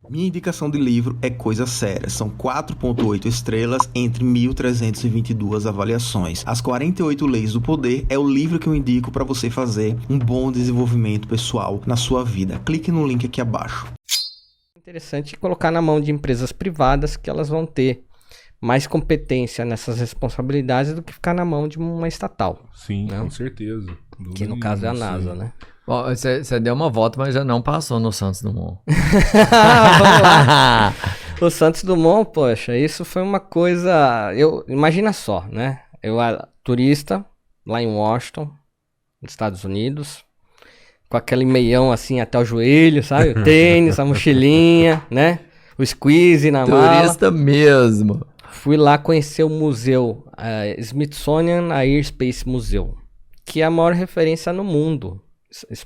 Minha indicação de livro é Coisa Séria. São 4.8 estrelas entre 1.322 avaliações. As 48 Leis do Poder é o livro que eu indico para você fazer um bom desenvolvimento pessoal na sua vida. Clique no link aqui abaixo. Interessante colocar na mão de empresas privadas, que elas vão ter mais competência nessas responsabilidades do que ficar na mão de uma estatal. Sim, né? Com certeza. Que no caso é a NASA, né? Bom, você deu uma volta, mas já não passou no Santos Dumont. Vamos lá. O Santos Dumont, poxa, isso foi uma coisa... Imagina só, né? Eu era turista lá em Washington, nos Estados Unidos, com aquele meião assim até o joelho, sabe? O tênis, a mochilinha, né? O squeeze na mala. Turista mesmo. Fui lá conhecer o museu, Smithsonian Aerospace Museum, que é a maior referência no mundo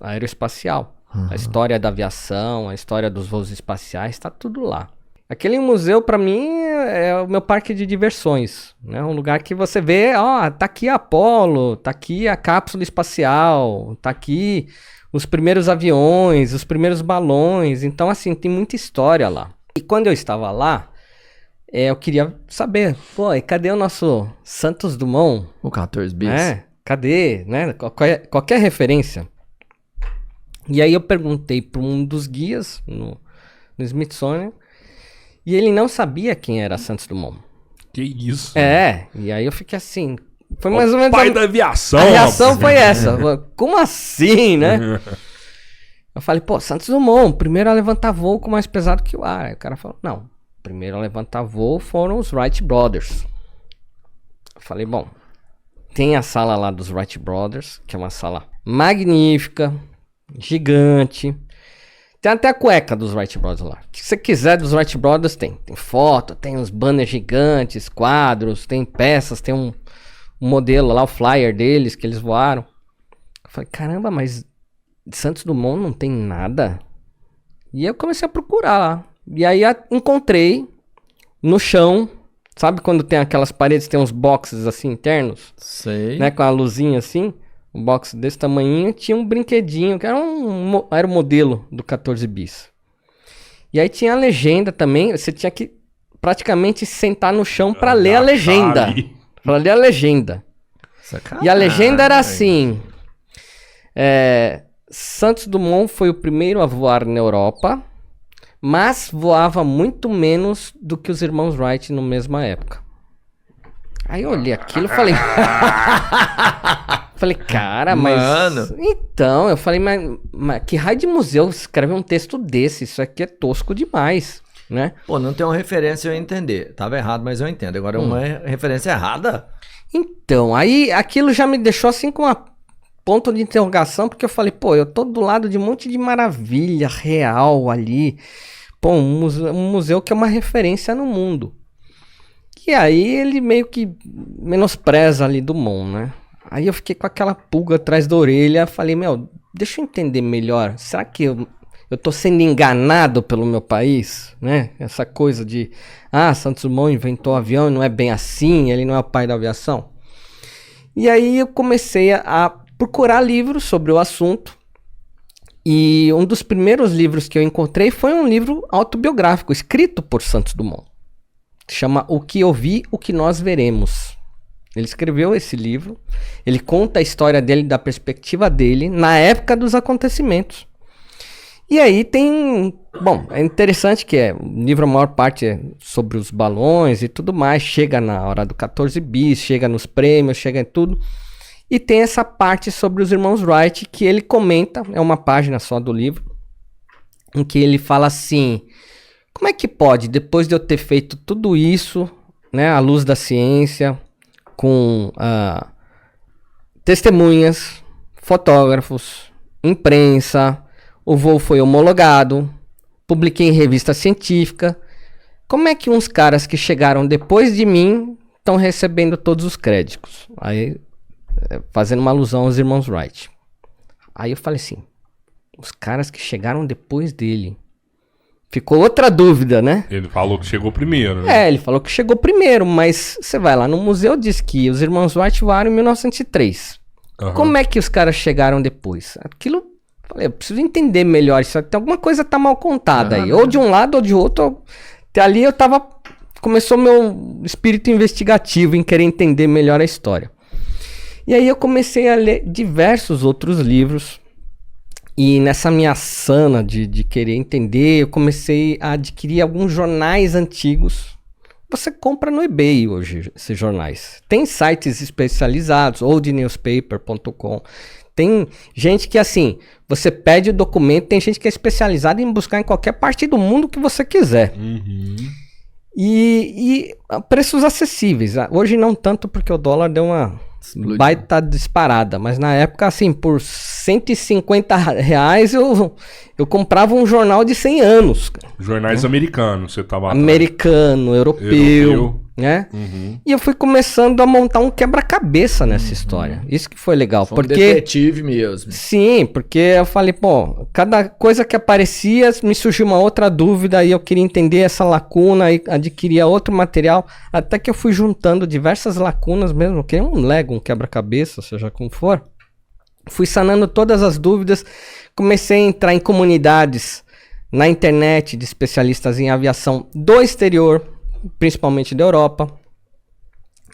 aeroespacial. A história da aviação, a história dos voos espaciais, tá tudo lá. Aquele museu, para mim, é o meu parque de diversões, né? Um lugar que você vê, tá aqui a Apollo, tá aqui a cápsula espacial, tá aqui os primeiros aviões, os primeiros balões. Então, assim, tem muita história lá. E quando eu estava lá, eu queria saber, e cadê o nosso Santos Dumont? O 14 bis. Cadê, né? Qualquer referência. E aí eu perguntei para um dos guias no Smithsonian, e ele não sabia quem era Santos Dumont. Que isso? E aí eu fiquei assim, foi mais ou menos... pai da aviação! A reação foi essa, como assim, né? Eu falei, Santos Dumont, primeiro a levantar voo com mais pesado que o ar. Aí o cara falou, não, primeiro a levantar voo foram os Wright Brothers. Eu falei, bom, tem a sala lá dos Wright Brothers, que é uma sala magnífica, gigante. Tem até a cueca dos Wright Brothers lá. O que você quiser dos Wright Brothers tem. Tem foto, tem uns banners gigantes, quadros, tem peças, tem um modelo lá, o flyer deles que eles voaram. Eu falei, caramba, mas de Santos Dumont não tem nada? E aí eu comecei a procurar lá. E aí encontrei no chão, sabe quando tem aquelas paredes, tem uns boxes assim internos? Sei. Né, com a luzinha assim. Um box desse tamanhinho, tinha um brinquedinho, que era o modelo do 14 bis. E aí tinha a legenda também, você tinha que praticamente sentar no chão para ler a legenda. Para ler a legenda. Sacanagem. E a legenda era assim: Santos Dumont foi o primeiro a voar na Europa, mas voava muito menos do que os irmãos Wright na mesma época. Aí eu olhei aquilo e falei... Falei, cara, mas... Mano. Então, eu falei, mas que raio de museu escreve um texto desse? Isso aqui é tosco demais, né? Não tem uma referência, eu entender. Tava errado, mas eu entendo. Agora, uma referência errada? Então, aí aquilo já me deixou assim com uma ponto de interrogação, porque eu falei, eu tô do lado de um monte de maravilha real ali. Um museu que é uma referência no mundo. E aí ele meio que menospreza ali Dumont, né? Aí eu fiquei com aquela pulga atrás da orelha, falei, deixa eu entender melhor, será que eu tô sendo enganado pelo meu país, né? Essa coisa de, Santos Dumont inventou o avião e não é bem assim, ele não é o pai da aviação. E aí eu comecei a procurar livros sobre o assunto, e um dos primeiros livros que eu encontrei foi um livro autobiográfico, escrito por Santos Dumont. Chama O Que Eu Vi, O Que Nós Veremos. Ele escreveu esse livro, ele conta a história dele, da perspectiva dele, na época dos acontecimentos. E aí tem... é interessante que o livro, a maior parte é sobre os balões e tudo mais, chega na hora do 14 bis, chega nos prêmios, chega em tudo. E tem essa parte sobre os irmãos Wright que ele comenta, é uma página só do livro, em que ele fala assim... Como é que pode, depois de eu ter feito tudo isso, né, à luz da ciência, com testemunhas, fotógrafos, imprensa, o voo foi homologado, publiquei em revista científica, como é que uns caras que chegaram depois de mim estão recebendo todos os créditos? Aí, fazendo uma alusão aos irmãos Wright. Aí eu falei assim, os caras que chegaram depois dele... Ficou outra dúvida, né? Ele falou que chegou primeiro, né? Ele falou que chegou primeiro, mas você vai lá no museu, diz que os irmãos Wright voaram em 1903. Como é que os caras chegaram depois? Aquilo Falei, eu preciso entender melhor isso. Tem alguma coisa tá mal contada aí. Ou de um lado ou de outro. Até ali eu tava... Começou meu espírito investigativo em querer entender melhor a história. E aí eu comecei a ler diversos outros livros. E nessa minha sana de querer entender, eu comecei a adquirir alguns jornais antigos. Você compra no eBay hoje esses jornais. Tem sites especializados, oldnewspaper.com. Tem gente que, assim, você pede o documento, tem gente que é especializada em buscar em qualquer parte do mundo que você quiser. E preços acessíveis. Hoje não tanto porque o dólar deu uma baita disparada, mas na época, assim, por R$150 eu comprava um jornal de 100 anos. Jornais americanos, você tava... Americano, europeu, né? E eu fui começando a montar um quebra-cabeça nessa história. Isso que foi legal. Foi um detetive mesmo. Sim, porque eu falei, pô, cada coisa que aparecia me surgiu uma outra dúvida e eu queria entender essa lacuna e adquiria outro material, até que eu fui juntando diversas lacunas mesmo, que é um Lego, um quebra-cabeça, seja como for. Fui sanando todas as dúvidas, comecei a entrar em comunidades na internet de especialistas em aviação do exterior, principalmente da Europa.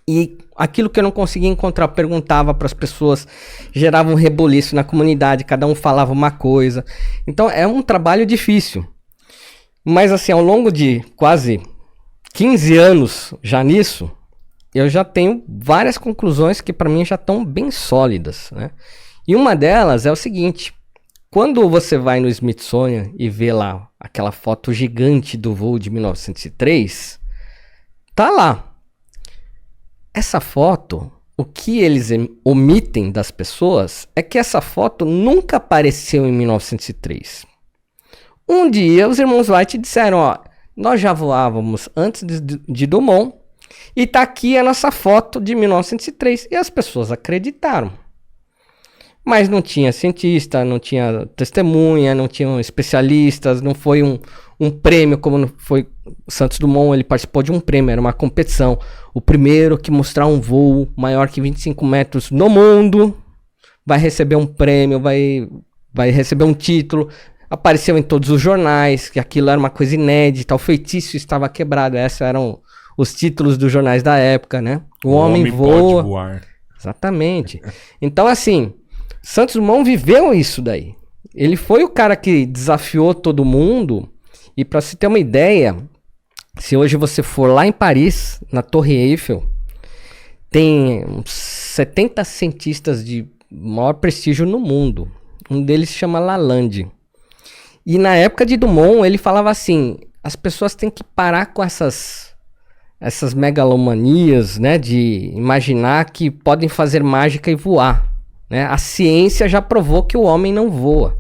E aquilo que eu não conseguia encontrar, eu perguntava para as pessoas, gerava um rebuliço na comunidade, cada um falava uma coisa. Então é um trabalho difícil. Mas assim, ao longo de quase 15 anos já nisso, eu já tenho várias conclusões que para mim já estão bem sólidas, né? E uma delas é o seguinte: quando você vai no Smithsonian e vê lá aquela foto gigante do voo de 1903, tá lá. Essa foto, o que eles omitem das pessoas é que essa foto nunca apareceu em 1903. Um dia os irmãos Wright disseram, ó, nós já voávamos antes de Dumont e tá aqui a nossa foto de 1903. E as pessoas acreditaram. Mas não tinha cientista, não tinha testemunha, não tinham especialistas, não foi um prêmio como foi Santos Dumont, ele participou de um prêmio, era uma competição. O primeiro que mostrar um voo maior que 25 metros no mundo vai receber um prêmio, vai receber um título. Apareceu em todos os jornais, que aquilo era uma coisa inédita, o feitiço estava quebrado. Esses eram os títulos dos jornais da época, né? O homem voa. Pode voar. Exatamente. Então, assim, Santos Dumont viveu isso daí. Ele foi o cara que desafiou todo mundo. E para se ter uma ideia, se hoje você for lá em Paris, na Torre Eiffel, tem uns 70 cientistas de maior prestígio no mundo. Um deles se chama Lalande. E na época de Dumont, ele falava assim, as pessoas têm que parar com essas megalomanias, né, de imaginar que podem fazer mágica e voar. Né? A ciência já provou que o homem não voa.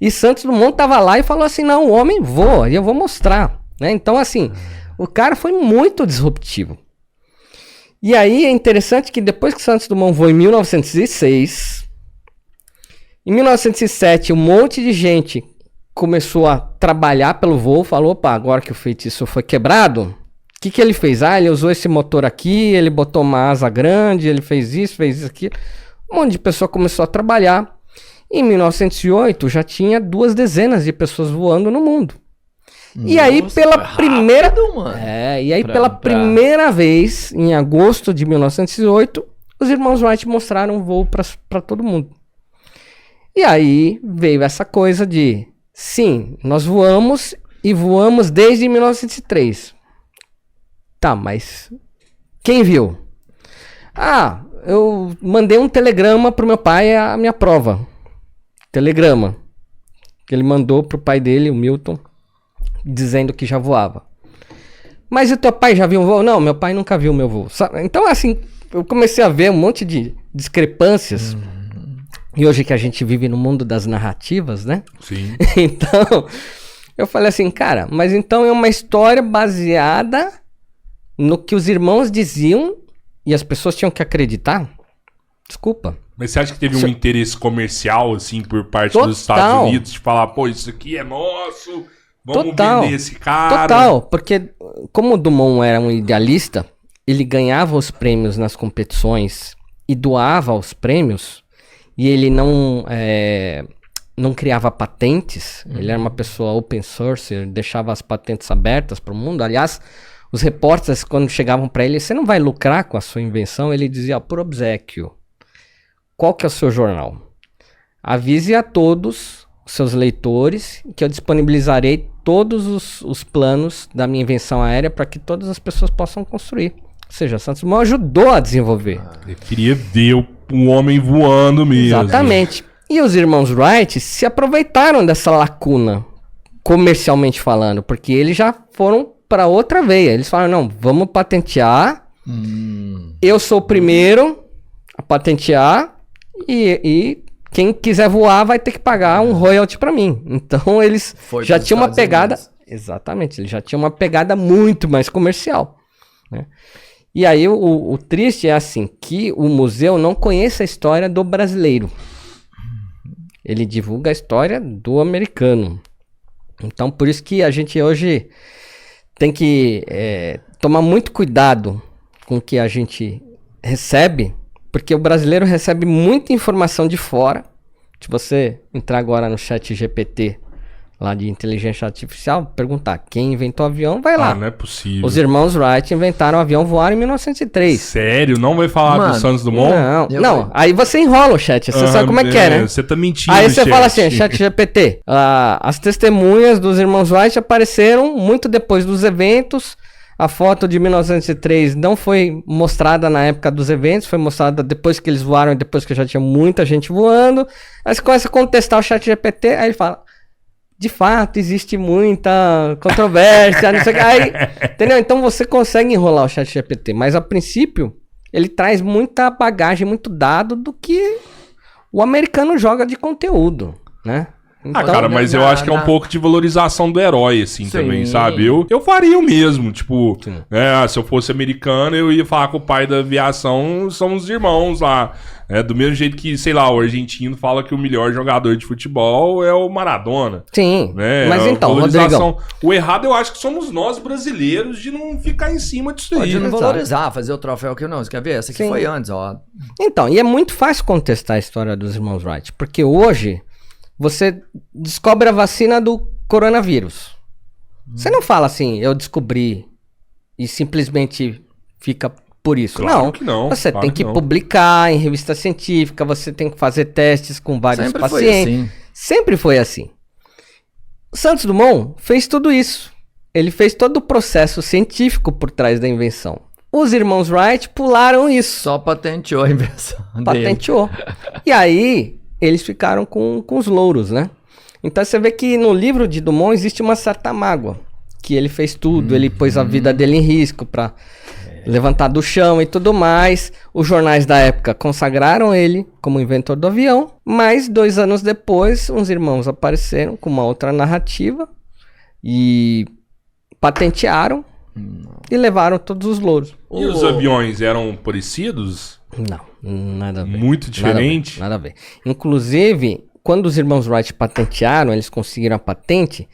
E Santos Dumont estava lá e falou assim, não, o homem voa, e eu vou mostrar. Né? Então, assim, o cara foi muito disruptivo. E aí é interessante que depois que Santos Dumont voou em 1906, em 1907 um monte de gente começou a trabalhar pelo voo, falou, opa, agora que o feitiço foi quebrado, o que ele fez? Ah, ele usou esse motor aqui, ele botou uma asa grande, ele fez isso aqui. Um monte de pessoa começou a trabalhar. Em 1908 já tinha 2 dezenas de pessoas voando no mundo. Nossa, e aí pela primeira, primeira vez, em agosto de 1908, os irmãos Wright mostraram um voo para todo mundo. E aí veio essa coisa de, sim, nós voamos e voamos desde 1903. Tá, mas quem viu? Ah, eu mandei um telegrama pro meu pai, a minha prova. Telegrama. Que ele mandou pro pai dele, o Milton, dizendo que já voava. Mas o teu pai já viu um voo? Não, meu pai nunca viu o meu voo. Então, assim, eu comecei a ver um monte de discrepâncias. E hoje que a gente vive no mundo das narrativas, né? Sim. Então, eu falei assim, cara, mas então é uma história baseada no que os irmãos diziam e as pessoas tinham que acreditar? Desculpa. Mas você acha que teve um interesse comercial, assim, por parte dos Estados Unidos, de falar, pô, isso aqui é nosso, vamos vender esse cara? Total, porque como o Dumont era um idealista, ele ganhava os prêmios nas competições e doava os prêmios, e ele não não criava patentes, ele era uma pessoa open source, ele deixava as patentes abertas para o mundo. Aliás, os repórteres, quando chegavam para ele, você não vai lucrar com a sua invenção, ele dizia, por obséquio, qual que é o seu jornal? Avise a todos os seus leitores que eu disponibilizarei todos os planos da minha invenção aérea para que todas as pessoas possam construir. Ou seja, Santos Dumont ajudou a desenvolver. Ele queria ver o homem voando mesmo. Exatamente. E os irmãos Wright se aproveitaram dessa lacuna, comercialmente falando, porque eles já foram para outra veia. Eles falaram, não, vamos patentear. Eu sou o primeiro a patentear e quem quiser voar vai ter que pagar um royalty para mim. Então eles já tinham uma pegada... Exatamente, eles já tinham uma pegada muito mais comercial, né? E aí o triste é assim, que o museu não conhece a história do brasileiro. Ele divulga a história do americano. Então, por isso que a gente hoje tem que tomar muito cuidado com o que a gente recebe, porque o brasileiro recebe muita informação de fora. Se você entrar agora no chat GPT, lá de inteligência artificial, perguntar quem inventou o avião, vai lá. Não é possível. Os irmãos Wright inventaram o avião, voaram em 1903. Sério? Não vai falar do Santos Dumont? Não. Aí você enrola o chat, você sabe como é que é, né? Você tá mentindo, aí você fala assim, chat GPT, as testemunhas dos irmãos Wright apareceram muito depois dos eventos. A foto de 1903 não foi mostrada na época dos eventos, foi mostrada depois que eles voaram e depois que já tinha muita gente voando. Aí você começa a contestar o chat GPT, aí ele fala... De fato, existe muita controvérsia, não sei o que. Aí, entendeu? Então você consegue enrolar o chat GPT, mas a princípio ele traz muita bagagem, muito dado do que o americano joga de conteúdo, né? Então, cara, mas eu acho que é um pouco de valorização do herói, assim, também, sabe? Eu faria o mesmo, tipo, se eu fosse americano, eu ia falar com o pai da aviação, somos irmãos lá. Do mesmo jeito que, sei lá, o argentino fala que o melhor jogador de futebol é o Maradona. Sim, né? Mas então, Rodrigão... O errado eu acho que somos nós brasileiros de não ficar em cima disso aí. De não valorizar, fazer o troféu que não. Você quer ver? Essa aqui foi antes, ó. Então, e é muito fácil contestar a história dos irmãos Wright, porque hoje... Você descobre a vacina do coronavírus. Você não fala assim, eu descobri e simplesmente fica por isso. Claro que não. Você tem que publicar em revista científica, você tem que fazer testes com vários pacientes. Sempre foi assim. Santos Dumont fez tudo isso. Ele fez todo o processo científico por trás da invenção. Os irmãos Wright pularam isso. Só patenteou a invenção dele. Patenteou. E aí... eles ficaram com os louros, né? Então você vê que no livro de Dumont existe uma certa mágoa. Que ele fez tudo, ele pôs a vida dele em risco para levantar do chão e tudo mais. Os jornais da época consagraram ele como inventor do avião. Mas 2 anos depois, uns irmãos apareceram com uma outra narrativa e patentearam e levaram todos os louros. E os aviões eram parecidos? Não, nada a ver. Muito diferente? Nada a ver. Inclusive, quando os irmãos Wright patentearam, eles conseguiram a patente,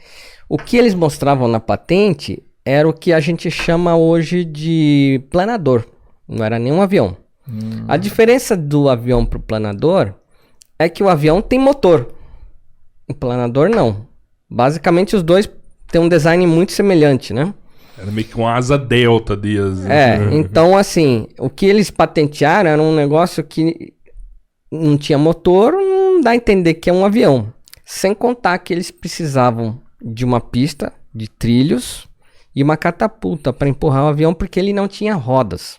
o que eles mostravam na patente era o que a gente chama hoje de planador. Não era nenhum avião. A diferença do avião para o planador é que o avião tem motor. O planador não. Basicamente, os dois têm um design muito semelhante, né? Era meio que uma asa delta deles. Então assim, o que eles patentearam era um negócio que não tinha motor, não dá a entender que é um avião. Sem contar que eles precisavam de uma pista, de trilhos e uma catapulta para empurrar o avião, porque ele não tinha rodas.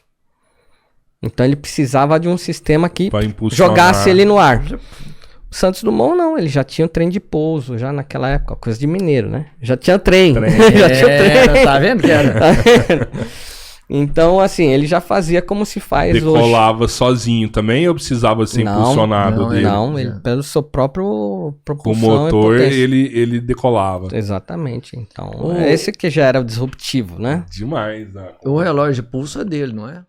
Então ele precisava de um sistema que jogasse ele no ar. O Santos Dumont não, ele já tinha o trem de pouso, já naquela época, coisa de mineiro, né? Já tinha trem. Já tinha trem. Tá vendo que era? Então, assim, ele já fazia como se faz hoje. Decolava sozinho também ou precisava ser impulsionado dele? Não, ele pelo seu próprio propulsão. Com o motor ele decolava. Exatamente, então esse que já era o disruptivo, né? Demais. O relógio de pulso é dele, não é?